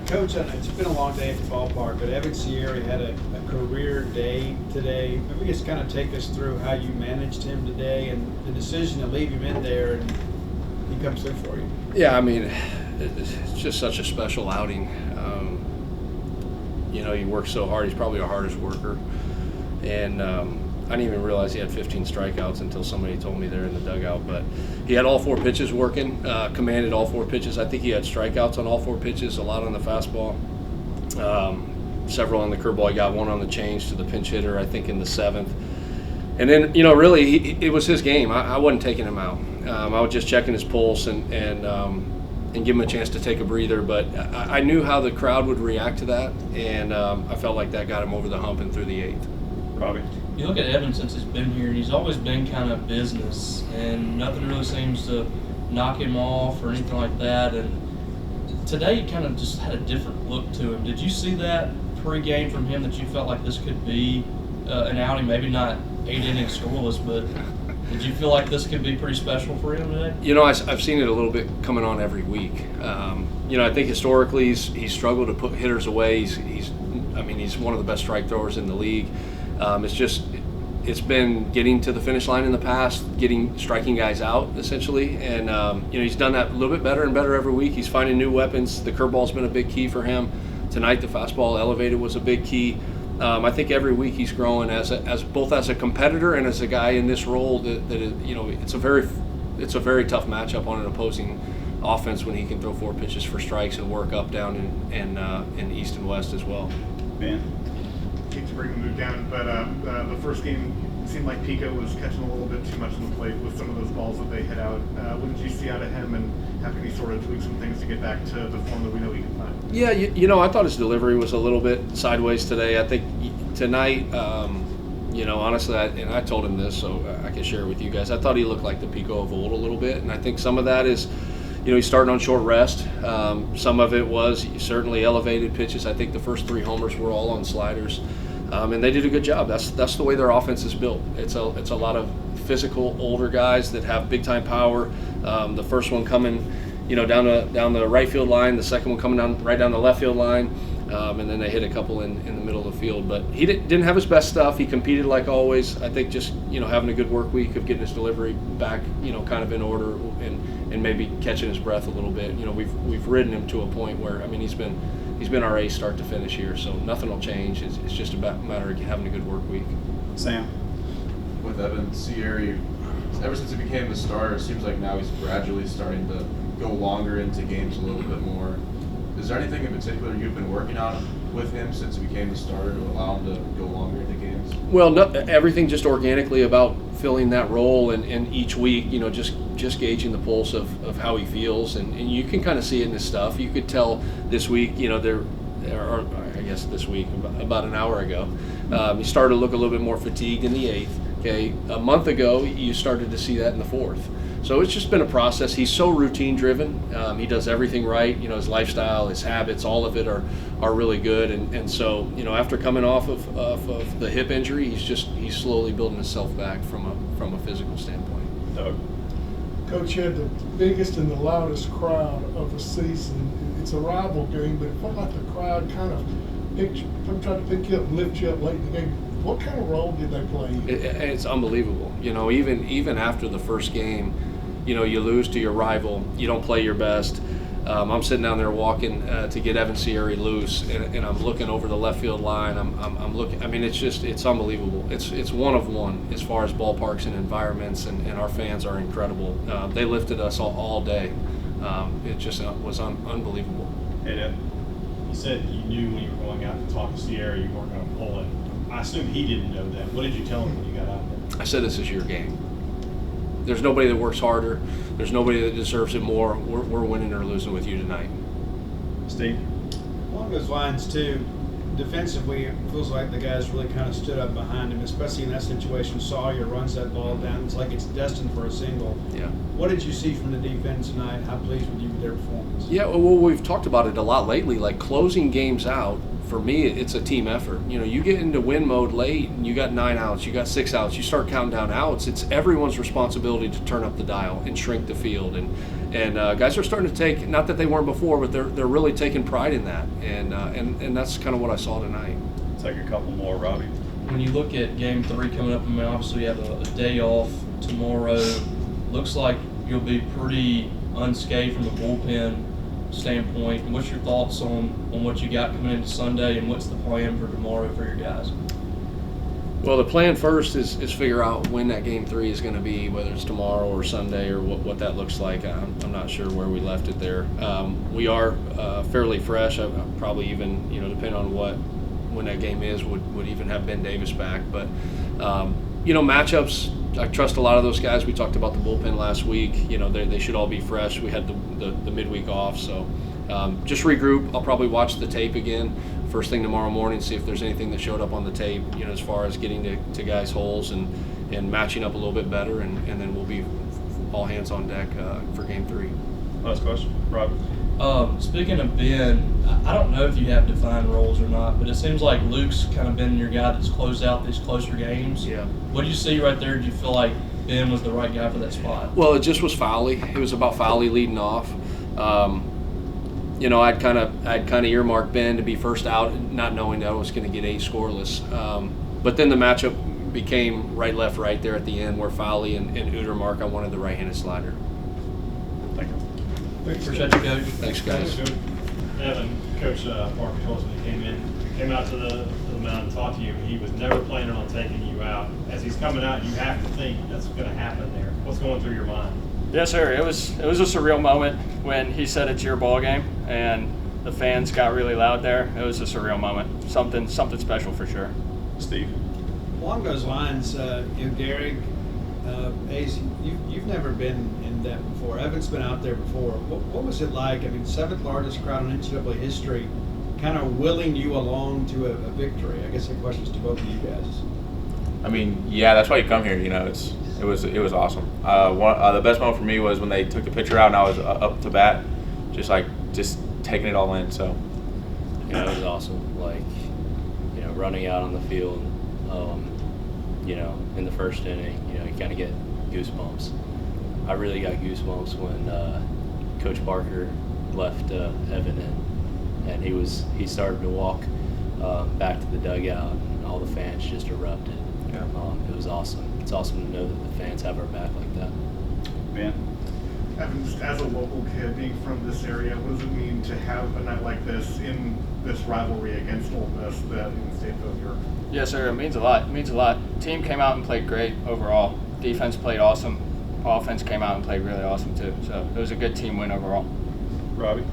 Coach, I know it's been a long day at the ballpark, but Evan Sierra had a career day today. Maybe just kind of take us through how you managed him today and the decision to leave him in there, and he comes through for you. Yeah, I mean, it's just such a special outing. He works so hard. He's probably our hardest worker. And I didn't even realize he had 15 strikeouts until somebody told me there in the dugout. But he had all 4 pitches working, commanded all 4 pitches. I think he had strikeouts on all 4 pitches, a lot on the fastball, several on the curveball. He got one on the change to the pinch hitter, I think, in the 7th. And then, really, it was his game. I wasn't taking him out. I was just checking his pulse and give him a chance to take a breather. But I knew how the crowd would react to that, and I felt like that got him over the hump and through the 8th. Robbie? You look at Evan since he's been here, and he's always been kind of business, and nothing really seems to knock him off or anything like that. And today he kind of just had a different look to him. Did you see that pre-game from him that you felt like this could be an outing, maybe not 8 innings scoreless, but did you feel like this could be pretty special for him today? I've seen it a little bit coming on every week. I think historically he's struggled to put hitters away. He's one of the best strike throwers in the league. It's been getting to the finish line in the past, striking guys out essentially, and he's done that a little bit better and better every week. He's finding new weapons. The curveball's been a big key for him. Tonight the fastball elevated was a big key. I think every week he's growing as both as a competitor and as a guy in this role. It's a very tough matchup on an opposing offense when he can throw 4 pitches for strikes and work up, down, in East and West as well. Ben? Hate to bring the mood down, but the first game seemed like Pico was catching a little bit too much on the plate with some of those balls that they hit out. What did you see out of him, and how can he sort of tweak some things to get back to the form that we know he can find? Yeah, I thought his delivery was a little bit sideways today. I think tonight, honestly, I told him this so I can share it with you guys. I thought he looked like the Pico of old a little bit, and I think some of that is, he's starting on short rest. Some of it was certainly elevated pitches. I think the first 3 homers were all on sliders, and they did a good job. That's the way their offense is built. It's a lot of physical, older guys that have big time power. The first one coming, down the right field line. The second one coming right down the left field line. And then they hit a couple in the middle of the field. But he didn't have his best stuff. He competed like always. I think just, having a good work week of getting his delivery back, kind of in order and maybe catching his breath a little bit. We've ridden him to a point where, he's been our ace start to finish here. So nothing will change. It's just a matter of having a good work week. Sam? With Evan Sierra, ever since he became the starter, it seems like now he's gradually starting to go longer into games a little bit more. Is there anything in particular you've been working on with him since he became the starter to allow him to go longer into games? Well, everything just organically about filling that role, and each week, just gauging the pulse of how he feels, and you can kind of see it in his stuff. You could tell this week, this week, about an hour ago, he started to look a little bit more fatigued in the 8th. Okay, a month ago, you started to see that in the 4th. So it's just been a process. He's so routine driven. He does everything right. His lifestyle, his habits, all of it are really good. And so, after coming off of the hip injury, he's slowly building himself back from a physical standpoint. Doug? Coach had the biggest and the loudest crowd of the season. It's a rival game, but it felt like the crowd kind of tried to pick you up and lift you up late in the game. What kind of role did they play? It's unbelievable. Even after the first game, you lose to your rival, you don't play your best. I'm sitting down there walking to get Evan Sierra loose, and I'm looking over the left field line. I'm looking. It's unbelievable. It's one of one as far as ballparks and environments, and our fans are incredible. They lifted us all day. It just was unbelievable. Hey, Ed. You said you knew when you were going out to talk to Sierra you weren't going to pull it. I assume he didn't know that. What did you tell him when you got out there? I said, this is your game. There's nobody that works harder. There's nobody that deserves it more. We're winning or losing with you tonight. Steve? Along those lines, too, defensively, it feels like the guys really kind of stood up behind him, especially in that situation. Sawyer runs that ball down. It's like it's destined for a single. Yeah. What did you see from the defense tonight? How pleased were you with their performance? Yeah, well, we've talked about it a lot lately, like closing games out for me, it's a team effort. You know, you get into win mode late and you got 9 outs, you got 6 outs, you start counting down outs. It's everyone's responsibility to turn up the dial and shrink the field. And guys are starting to take, not that they weren't before, but they're really taking pride in that. And that's kind of what I saw tonight. Take a couple more, Robbie. When you look at Game 3 coming up, I mean, obviously you have a day off tomorrow. Looks like you'll be pretty unscathed from a bullpen standpoint. And what's your thoughts on what you got coming into Sunday, and what's the plan for tomorrow for your guys? Well, the plan first is figure out when that Game 3 is going to be, whether it's tomorrow or Sunday or what that looks like. I'm not sure where we left it there. We are fairly fresh. I probably even, depending on when that game is, would even have Ben Davis back. But, matchups, I trust a lot of those guys. We talked about the bullpen last week. They should all be fresh. We had the midweek off. So just regroup. I'll probably watch the tape again first thing tomorrow morning, see if there's anything that showed up on the tape, as far as getting to guys' holes and matching up a little bit better. And then we'll be all hands on deck for Game 3. Last question, Rob. Speaking of Ben, I don't know if you have defined roles or not, but it seems like Luke's kind of been your guy that's closed out these closer games. Yeah. What do you see right there? Do you feel like Ben was the right guy for that spot? Well, it just was Fowley. It was about Fowley leading off. I'd kind of earmarked Ben to be first out, not knowing that I was going to get 8 scoreless. But then the matchup became right, left, right there at the end, where Fowley and Udermark, I wanted the right-handed slider. Thank you. Appreciate you, Coach. Thanks, guys. Evan, Coach Parker told us when he came out to the mound and talked to you, he was never planning on taking you out. As he's coming out, you have to think that's going to happen there. What's going through your mind? Yes, sir. It was a surreal moment when he said it's your ball game, and the fans got really loud there. It was a surreal moment. Something special for sure. Steve? Along those lines, Gary, Ace, you've never been in that before. Evan's been out there before. What was it like? I mean, 7th largest crowd in NCAA history, kind of willing you along to a victory. I guess the question is to both of you guys. I mean, yeah, that's why you come here. It was awesome. The best moment for me was when they took the pitcher out and I was up to bat, just taking it all in. So, it was awesome. Running out on the field, in the first inning, you kind of get goosebumps. I really got goosebumps when Coach Parker left Evan in, and he started to walk back to the dugout, and all the fans just erupted. Yeah. It was awesome. It's awesome to know that the fans have our back like that. Ben? Evan, just as a local kid, being from this area, what does it mean to have a night like this in this rivalry against Ole Miss that in the state of Europe? Yes, sir. It means a lot. It means a lot. Team came out and played great overall. Defense played awesome. Offense came out and played really awesome too. So it was a good team win overall. Robbie?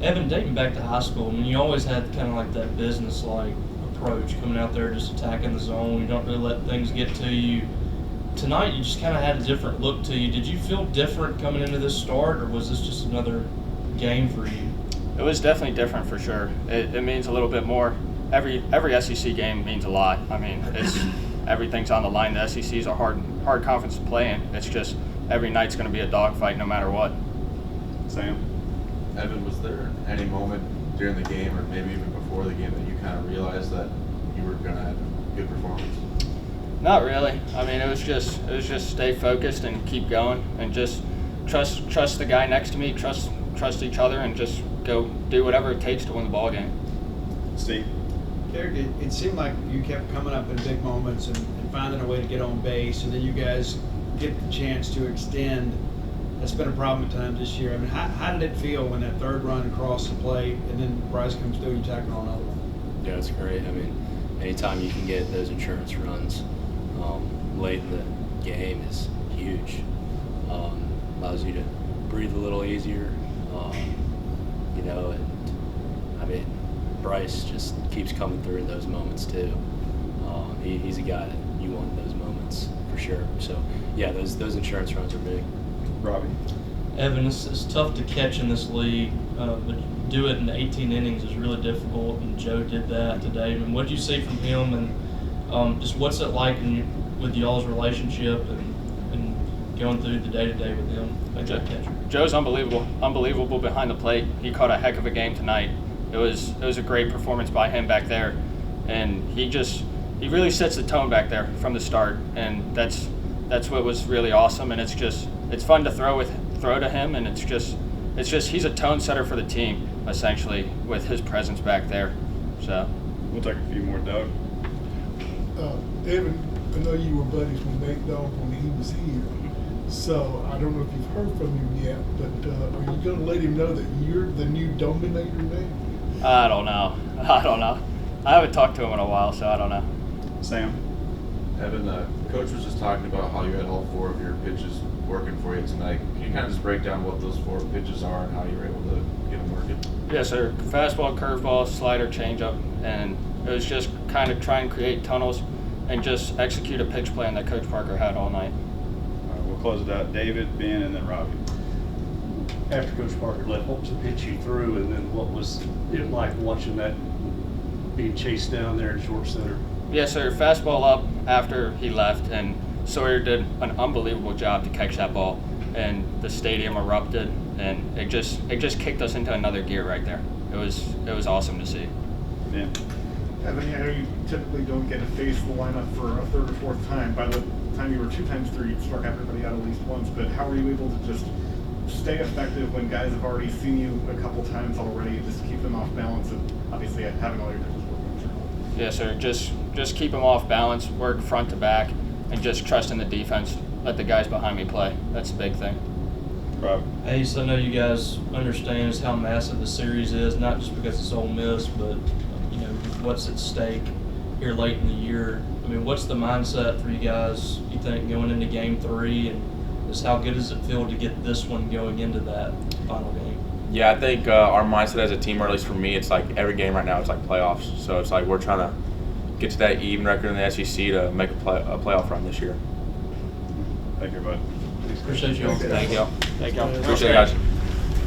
Evan, dating back to high school, I mean, you always had kind of like that business-like approach, coming out there just attacking the zone. You don't really let things get to you. Tonight, you just kind of had a different look to you. Did you feel different coming into this start, or was this just another game for you? It was definitely different for sure. It means a little bit more. Every SEC game means a lot. I mean, everything's on the line. The SEC is a hard conference to play in. It's just every night's going to be a dogfight no matter what. Sam? Evan, was there any moment during the game or maybe even before the game that you kind of realized that you were going to have a good performance? Not really. I mean, it was just stay focused and keep going, and just trust the guy next to me, trust each other, and just go do whatever it takes to win the ball game. Steve? Derek, it seemed like you kept coming up in big moments and finding a way to get on base, and then you guys get the chance to extend. That's been a problem at times this year. I mean, how did it feel when that third run crossed the plate and then Bryce comes through and you tackle on another one? Yeah, it's great. I mean, anytime you can get those insurance runs late in the game is huge. Allows you to breathe a little easier, and I mean, Bryce just keeps coming through in those moments too. He's a guy that you want in those moments for sure. So yeah, those insurance runs are big. Robbie? Evan, it's tough to catch in this league, but do it in 18 innings is really difficult, and Joe did that today. I mean, what did you see from him, and just what's it like with y'all's relationship and going through the day-to-day with him as that catcher? Joe's unbelievable behind the plate. He caught a heck of a game tonight. It was a great performance by him back there, and he really sets the tone back there from the start, and that's what was really awesome. And it's fun to throw to him, and it's just he's a tone setter for the team essentially with his presence back there. So we'll take a few more, Doug. Evan, I know you were buddies with Nate Dogg when he was here, so I don't know if you've heard from him yet, but are you going to let him know that you're the new dominator now? I don't know. I haven't talked to him in a while, so I don't know. Sam? Evan, Coach was just talking about how you had all 4 of your pitches working for you tonight. Can you kind of just break down what those 4 pitches are and how you were able to get them working? Yes, sir. Fastball, curveball, slider, changeup, and it was just kind of try and create tunnels and just execute a pitch plan that Coach Parker had all night. All right, we'll close it out. David, Ben, and then Robbie. After Coach Parker left, what was the pitch you threw, and then what was it like watching that being chased down there in short center? Yes, sir. Fastball up after he left, and Sawyer did an unbelievable job to catch that ball, and the stadium erupted, and it just kicked us into another gear right there. It was awesome to see. Yeah. Evan, I know you typically don't get to face the lineup for a 3rd or 4th time. By the time you were 2 times through, you struck everybody out at least once. But how were you able to just stay effective when guys have already seen you a couple times already? Just keep them off balance, and obviously having all your pitches working. Yes, sir. Just keep them off balance, work front to back, and just trust in the defense. Let the guys behind me play. That's the big thing. Rob? Ace, I know you guys understand how massive the series is, not just because it's Ole Miss, but what's at stake here late in the year. I mean, what's the mindset for you guys, you think, going into Game 3, and just how good does it feel to get this one going into that final game? Yeah, I think our mindset as a team, or at least for me, it's like every game right now, it's like playoffs. So it's like we're trying to get to that even record in the SEC to make a playoff run this year. Thank you, bud. Appreciate you all. Thank you. Appreciate it, guys.